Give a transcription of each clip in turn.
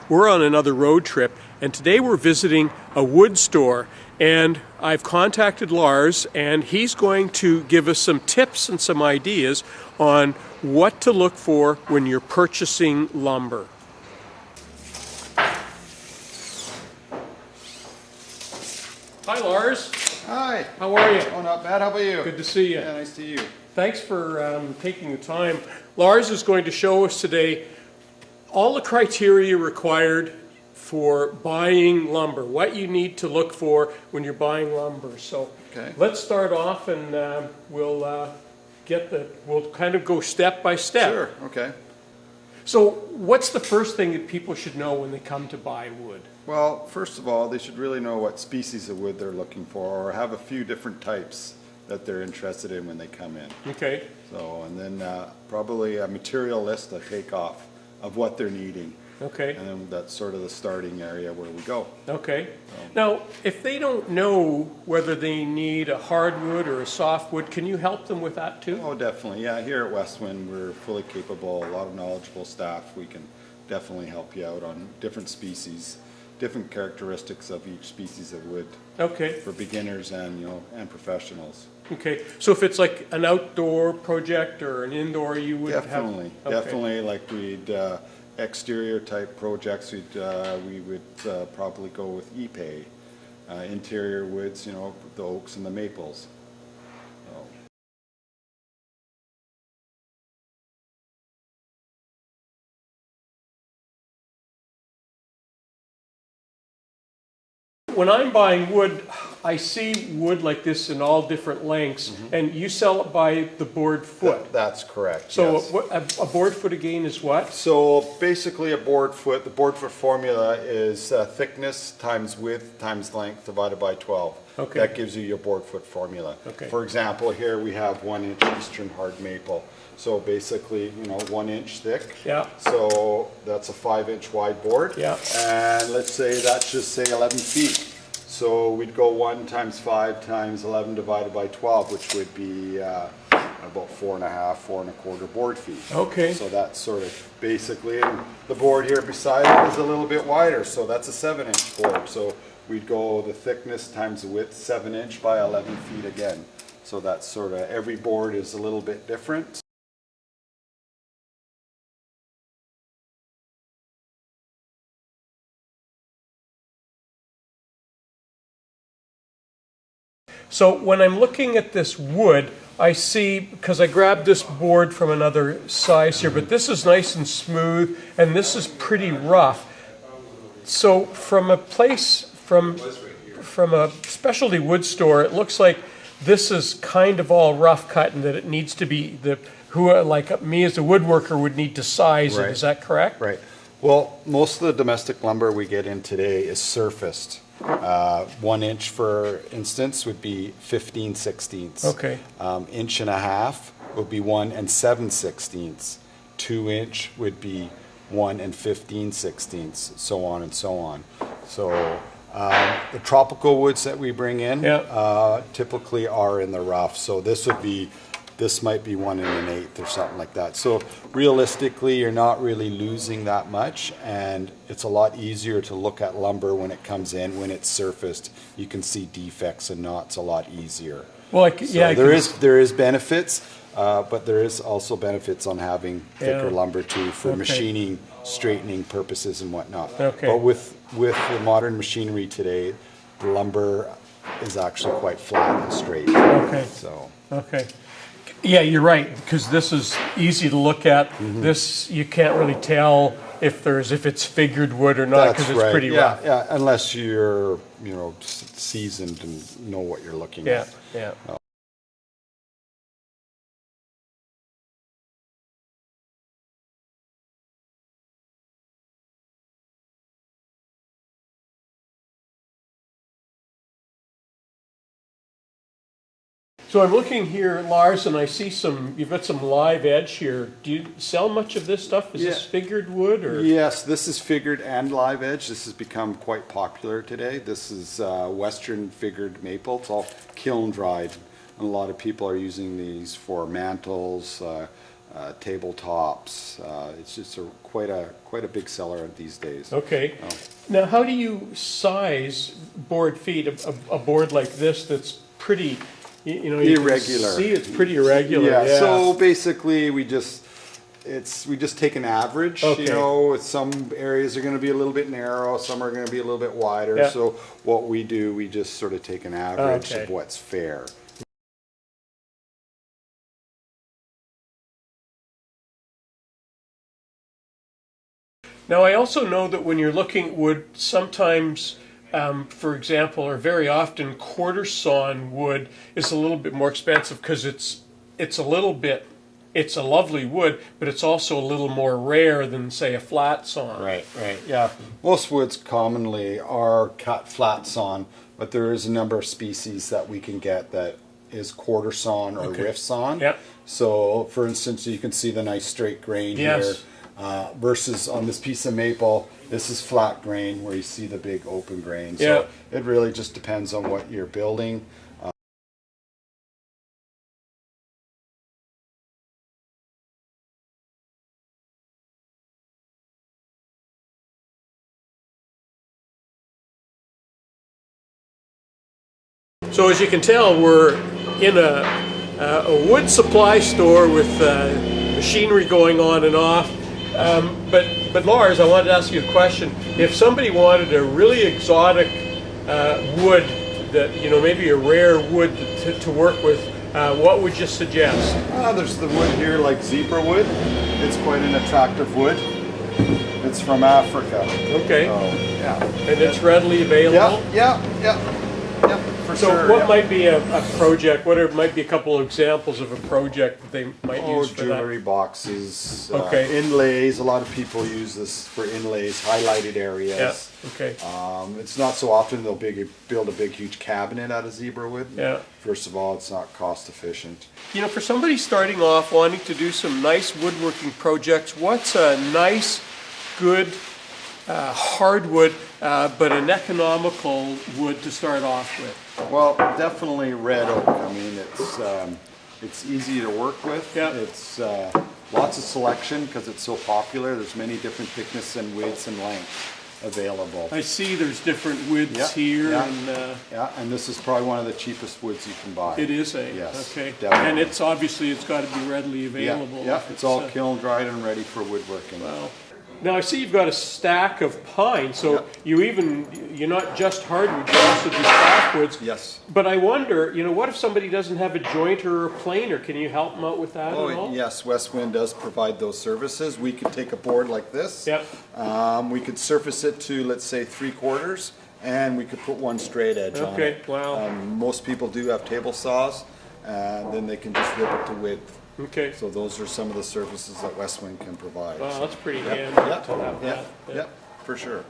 we're on another road trip, and today we're visiting a wood store, and I've contacted Lars, and he's going to give us some tips and some ideas on what to look for when you're purchasing lumber. Hi, Lars. Hi. How are you? Oh, not bad. How about you? Good to see you. Yeah, nice to see you. Thanks for taking the time. Lars is going to show us today all the criteria required for buying lumber, what you need to look for when you're buying lumber. So let's start off, and we'll kind of go step by step. Sure. Okay. So what's the first thing that people should know when they come to buy wood? Well, first of all, they should really know what species of wood they're looking for, or have a few different types that they're interested in when they come in. Okay. So, and then probably a material list to take off of what they're needing. Okay. And then that's sort of the starting area where we go. Okay. Now, if they don't know whether they need a hardwood or a softwood, can you help them with that too? Oh, definitely. Yeah, here at West Wind, we're fully capable, a lot of knowledgeable staff. We can definitely help you out on different species, different characteristics of each species of wood. Okay. For beginners and and professionals. Okay. So if it's like an outdoor project or an indoor, you would definitely have... Okay. Definitely, like we'd exterior type projects, we would probably go with epay. Interior woods, the oaks and the maples. When I'm buying wood, I see wood like this in all different lengths, and you sell it by the board foot. That's correct. So yes. a board foot again is what? So basically the board foot formula is thickness times width times length divided by 12. Okay. That gives you your board foot formula. Okay. For example, here we have 1 inch eastern hard maple. So basically, 1 inch thick. Yeah. So that's a 5 inch wide board. Yeah. And let's say that's just say 11 feet. So we'd go 1 times 5 times 11 divided by 12, which would be about 4.5, 4.25 board feet. Okay. So that's sort of basically, and the board here beside it is a little bit wider, so that's a 7 inch board. So we'd go the thickness times the width, 7 inch by 11 feet again. So that's sort of, every board is a little bit different. So when I'm looking at this wood, I see, because I grabbed this board from another size here, but this is nice and smooth, and this is pretty rough. So from a specialty wood store, it looks like this is kind of all rough cut, and that it needs to be, like me as a woodworker would need to size it. Is that correct? Right. Well, most of the domestic lumber we get in today is surfaced. 1 inch, for instance, would be 15/16. Okay. 1.5 inches would be 1 7/16. 2 inch would be 1 15/16. So on and so on. So the tropical woods that we bring in typically are in the rough. So this might be 1 1/8 or something like that. So realistically, you're not really losing that much, and it's a lot easier to look at lumber when it comes in, when it's surfaced. You can see defects and knots a lot easier. Well, there is benefits, but there is also benefits on having thicker lumber too for machining, straightening purposes and whatnot. Okay. But with the modern machinery today, the lumber is actually quite flat and straight. Okay. So. Okay. Yeah, you're right, because this is easy to look at. This, you can't really tell if it's figured wood or not, because it's pretty rough. Yeah, unless you're seasoned and know what you're looking at. Yeah. So I'm looking here, Lars, and I see you've got some live edge here. Do you sell much of this stuff? Is this figured wood? Or? Yes, this is figured and live edge. This has become quite popular today. This is Western figured maple. It's all kiln dried. And a lot of people are using these for mantles, tabletops. It's just quite a big seller these days. Okay. Now, how do you size board feet? A board like this that's pretty, you know, you Irregular. can see it's pretty irregular. Yeah. So basically, we just take an average. Okay. You know, some areas are going to be a little bit narrow, some are going to be a little bit wider. Yeah. So what we do, we just sort of take an average Okay. of what's fair. Now, I also know that when you're looking at wood, sometimes, for example, or very often, quarter sawn wood is a little bit more expensive because it's a lovely wood, but it's also a little more rare than, say, a flat sawn. Right, yeah. Most woods commonly are cut flat sawn, but there is a number of species that we can get that is quarter sawn or rift sawn. Yep. So, for instance, you can see the nice straight grain here. Versus on this piece of maple, this is flat grain where you see the big open grain. So it really just depends on what you're building. So as you can tell, we're in a wood supply store with machinery going on and off. But Lars, I wanted to ask you a question. If somebody wanted a really exotic wood, that, you know, maybe a rare wood to work with, what would you suggest? There's the wood here, like zebra wood. It's quite an attractive wood. It's from Africa. Okay. Yeah. And it's readily available? Yeah. For so sure, what might be a project, might be a couple of examples of a project that they might use for jewelry that? boxes, Okay. Inlays. A lot of people use this for inlays, highlighted areas. Yeah, okay. It's not so often they'll build a big, huge cabinet out of zebra wood. Yeah. First of all, it's not cost efficient. You know, for somebody starting off wanting to do some nice woodworking projects, what's a nice, good hardwood, but an economical wood to start off with? Well, definitely red oak. I mean, it's easy to work with. Yeah. It's lots of selection because it's so popular. There's many different thickness and widths and lengths available. I see there's different widths here. Yeah. And this is probably one of the cheapest woods you can buy. It is Yes, okay. definitely. And it's obviously it's got to be readily available. Yeah, it's all kiln dried and ready for woodworking. Wow. Now I see you've got a stack of pine, so you're not just hardwood, you also do softwoods. Yes. But I wonder, you know, what if somebody doesn't have a jointer or a planer? Can you help them out with that at all? Yes, West Wind does provide those services. We could take a board like this. Yep. We could surface it to, let's say, 3/4, and we could put one straight edge on it. Okay, wow. Most people do have table saws, and then they can just rip it to width. Okay. So those are some of the services that West Wind can provide. Wow, that's pretty handy Yep. to have that. Yep, for sure.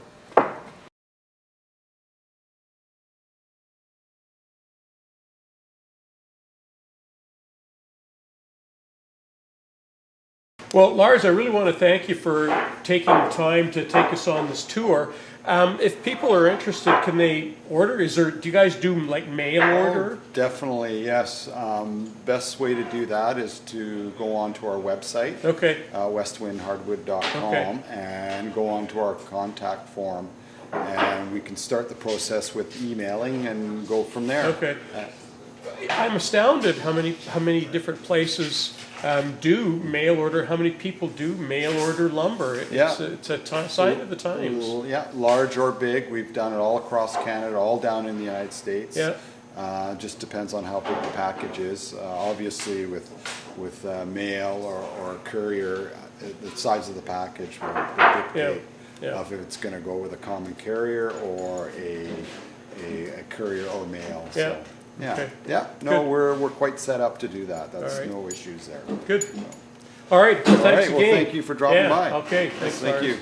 Well, Lars, I really want to thank you for taking the time to take us on this tour. If people are interested, can they order? Do you guys do like mail order? Definitely, yes. Best way to do that is to go onto our website, Okay. westwindhardwood.com, Okay. and go onto our contact form, and we can start the process with emailing and go from there. Okay. I'm astounded how many different places do mail order. How many people do mail order lumber? It's a sign of the times. Yeah, large or big. We've done it all across Canada, all down in the United States. Yeah. Just depends on how big the package is. Obviously, with mail or courier, the size of the package will dictate if it's going to go with a common carrier or a courier or mail. Yeah. So, yeah. Okay. Yeah. No, Good. we're quite set up to do that. That's All right. no issues there. Good. All right. Well, thanks Well, again. thank you for dropping by. Okay. Thanks, Thank Lars. you.